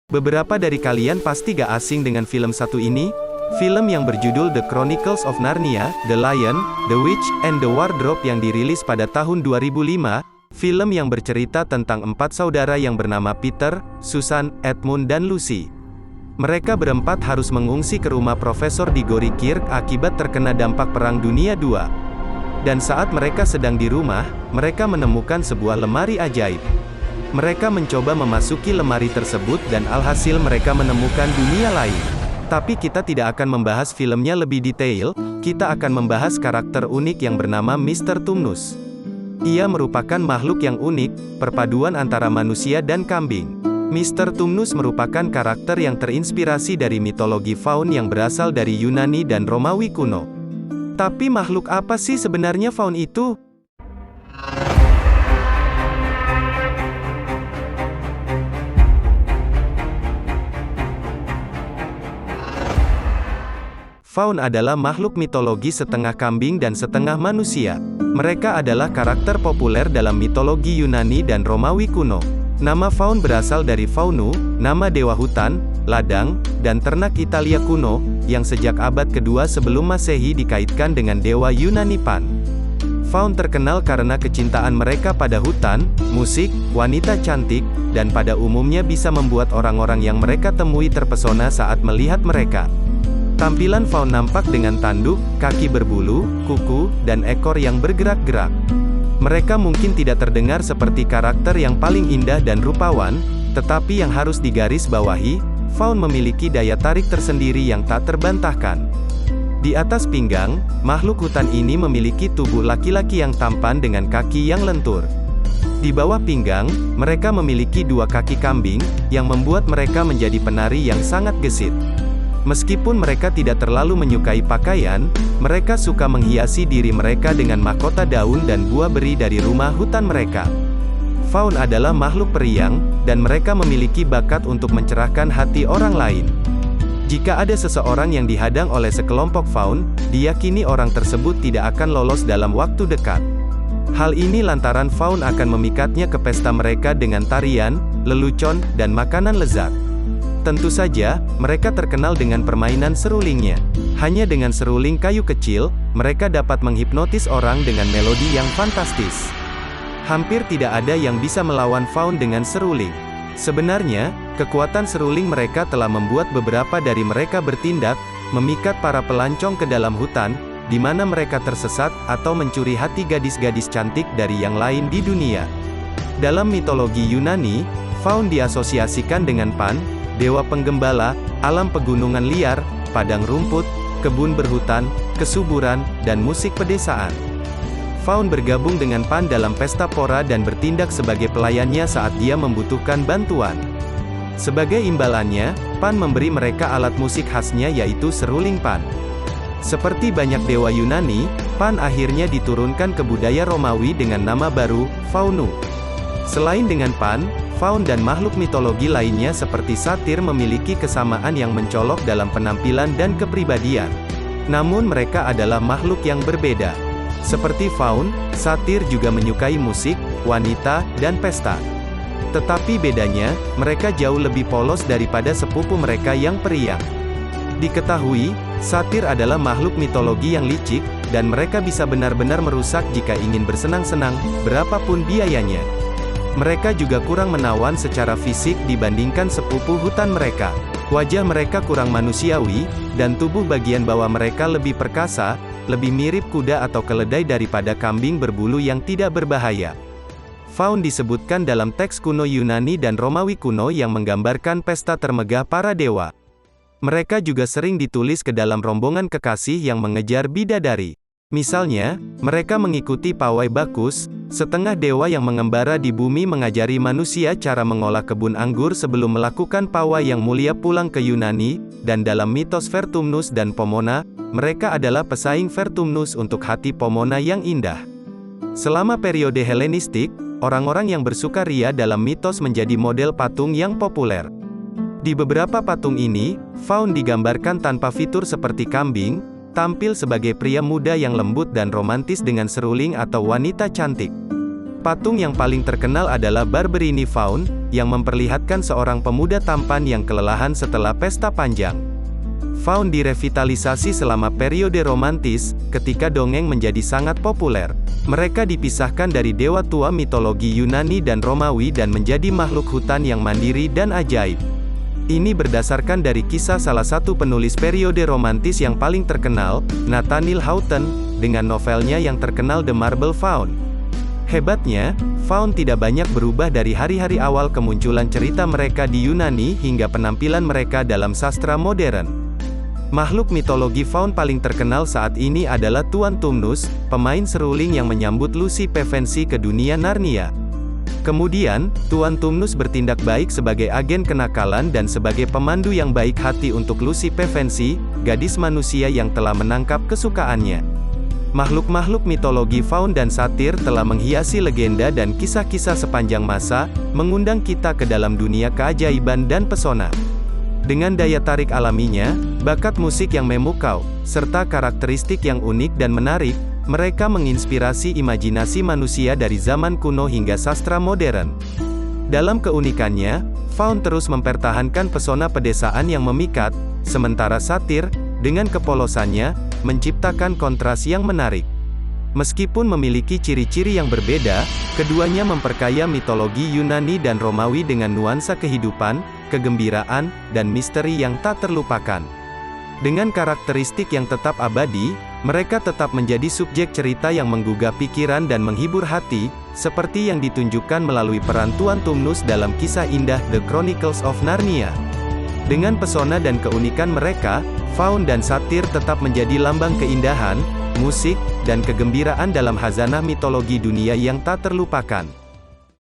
Beberapa dari kalian pasti gak asing dengan film satu ini. Film yang berjudul The Chronicles of Narnia, The Lion, The Witch, and the Wardrobe yang dirilis pada tahun 2005. Film yang bercerita tentang 4 saudara yang bernama Peter, Susan, Edmund dan Lucy. Mereka berempat harus mengungsi ke rumah Profesor Diggory Kirk akibat terkena dampak Perang Dunia II. Dan saat mereka sedang di rumah, mereka menemukan sebuah lemari ajaib. Mereka mencoba memasuki lemari tersebut dan alhasil mereka menemukan dunia lain. Tapi kita tidak akan membahas filmnya lebih detail, kita akan membahas karakter unik yang bernama Mr. Tumnus. Ia merupakan makhluk yang unik, perpaduan antara manusia dan kambing. Mr. Tumnus merupakan karakter yang terinspirasi dari mitologi faun yang berasal dari Yunani dan Romawi kuno. Tapi makhluk apa sih sebenarnya faun itu? Faun adalah makhluk mitologi setengah kambing dan setengah manusia. Mereka adalah karakter populer dalam mitologi Yunani dan Romawi kuno. Nama faun berasal dari faunu, nama dewa hutan, ladang, dan ternak Italia kuno, yang sejak abad kedua sebelum Masehi dikaitkan dengan dewa Yunani Pan. Faun terkenal karena kecintaan mereka pada hutan, musik, wanita cantik, dan pada umumnya bisa membuat orang-orang yang mereka temui terpesona saat melihat mereka. Tampilan faun nampak dengan tanduk, kaki berbulu, kuku, dan ekor yang bergerak-gerak. Mereka mungkin tidak terdengar seperti karakter yang paling indah dan rupawan, tetapi yang harus digarisbawahi, faun memiliki daya tarik tersendiri yang tak terbantahkan. Di atas pinggang, makhluk hutan ini memiliki tubuh laki-laki yang tampan dengan kaki yang lentur. Di bawah pinggang, mereka memiliki 2 kaki kambing, yang membuat mereka menjadi penari yang sangat gesit. Meskipun mereka tidak terlalu menyukai pakaian, mereka suka menghiasi diri mereka dengan mahkota daun dan buah beri dari rumah hutan mereka. Faun adalah makhluk periang, dan mereka memiliki bakat untuk mencerahkan hati orang lain. Jika ada seseorang yang dihadang oleh sekelompok faun, diyakini orang tersebut tidak akan lolos dalam waktu dekat. Hal ini lantaran faun akan memikatnya ke pesta mereka dengan tarian, lelucon, dan makanan lezat. Tentu saja, mereka terkenal dengan permainan serulingnya. Hanya dengan seruling kayu kecil, mereka dapat menghipnotis orang dengan melodi yang fantastis. Hampir tidak ada yang bisa melawan faun dengan seruling. Sebenarnya, kekuatan seruling mereka telah membuat beberapa dari mereka bertindak, memikat para pelancong ke dalam hutan, di mana mereka tersesat, atau mencuri hati gadis-gadis cantik dari yang lain di dunia. Dalam mitologi Yunani, faun diasosiasikan dengan Pan, dewa penggembala, alam pegunungan liar, padang rumput, kebun berhutan, kesuburan, dan musik pedesaan. Faun bergabung dengan Pan dalam pesta pora dan bertindak sebagai pelayannya saat dia membutuhkan bantuan. Sebagai imbalannya, Pan memberi mereka alat musik khasnya yaitu seruling Pan. Seperti banyak dewa Yunani, Pan akhirnya diturunkan ke budaya Romawi dengan nama baru, Faunu. Selain dengan Pan, faun dan makhluk mitologi lainnya seperti satir memiliki kesamaan yang mencolok dalam penampilan dan kepribadian. Namun mereka adalah makhluk yang berbeda. Seperti faun, satir juga menyukai musik, wanita, dan pesta. Tetapi bedanya, mereka jauh lebih polos daripada sepupu mereka yang periang. Diketahui, satir adalah makhluk mitologi yang licik, dan mereka bisa benar-benar merusak jika ingin bersenang-senang, berapapun biayanya. Mereka juga kurang menawan secara fisik dibandingkan sepupu hutan mereka. Wajah mereka kurang manusiawi, dan tubuh bagian bawah mereka lebih perkasa, lebih mirip kuda atau keledai daripada kambing berbulu yang tidak berbahaya. Faun disebutkan dalam teks kuno Yunani dan Romawi kuno yang menggambarkan pesta termegah para dewa. Mereka juga sering ditulis ke dalam rombongan kekasih yang mengejar bidadari. Misalnya, mereka mengikuti pawai Bakus, setengah dewa yang mengembara di bumi mengajari manusia cara mengolah kebun anggur sebelum melakukan pawai yang mulia pulang ke Yunani, dan dalam mitos Vertumnus dan Pomona, mereka adalah pesaing Vertumnus untuk hati Pomona yang indah. Selama periode Helenistik, orang-orang yang bersukaria dalam mitos menjadi model patung yang populer. Di beberapa patung ini, faun digambarkan tanpa fitur seperti kambing, tampil sebagai pria muda yang lembut dan romantis dengan seruling atau wanita cantik. Patung yang paling terkenal adalah Barberini Faun, yang memperlihatkan seorang pemuda tampan yang kelelahan setelah pesta panjang. Faun direvitalisasi selama periode romantis, ketika dongeng menjadi sangat populer. Mereka dipisahkan dari dewa tua mitologi Yunani dan Romawi dan menjadi makhluk hutan yang mandiri dan ajaib. Ini berdasarkan dari kisah salah satu penulis periode romantis yang paling terkenal, Nathaniel Houghton, dengan novelnya yang terkenal The Marble Faun. Hebatnya, Faun tidak banyak berubah dari hari-hari awal kemunculan cerita mereka di Yunani hingga penampilan mereka dalam sastra modern. Makhluk mitologi Faun paling terkenal saat ini adalah Tuan Tumnus, pemain seruling yang menyambut Lucy Pevensie ke dunia Narnia. Kemudian, Tuan Tumnus bertindak baik sebagai agen kenakalan dan sebagai pemandu yang baik hati untuk Lucy Pevensie, gadis manusia yang telah menangkap kesukaannya. Makhluk-makhluk mitologi Faun dan Satyr telah menghiasi legenda dan kisah-kisah sepanjang masa, mengundang kita ke dalam dunia keajaiban dan pesona. Dengan daya tarik alaminya, bakat musik yang memukau, serta karakteristik yang unik dan menarik, mereka menginspirasi imajinasi manusia dari zaman kuno hingga sastra modern. Dalam keunikannya, Faun terus mempertahankan pesona pedesaan yang memikat, sementara Satyr, dengan kepolosannya, menciptakan kontras yang menarik. Meskipun memiliki ciri-ciri yang berbeda, keduanya memperkaya mitologi Yunani dan Romawi dengan nuansa kehidupan, kegembiraan, dan misteri yang tak terlupakan. Dengan karakteristik yang tetap abadi, mereka tetap menjadi subjek cerita yang menggugah pikiran dan menghibur hati, seperti yang ditunjukkan melalui peran Tuan Tumnus dalam kisah indah The Chronicles of Narnia. Dengan pesona dan keunikan mereka, Faun dan Satyr tetap menjadi lambang keindahan, musik, dan kegembiraan dalam khazanah mitologi dunia yang tak terlupakan.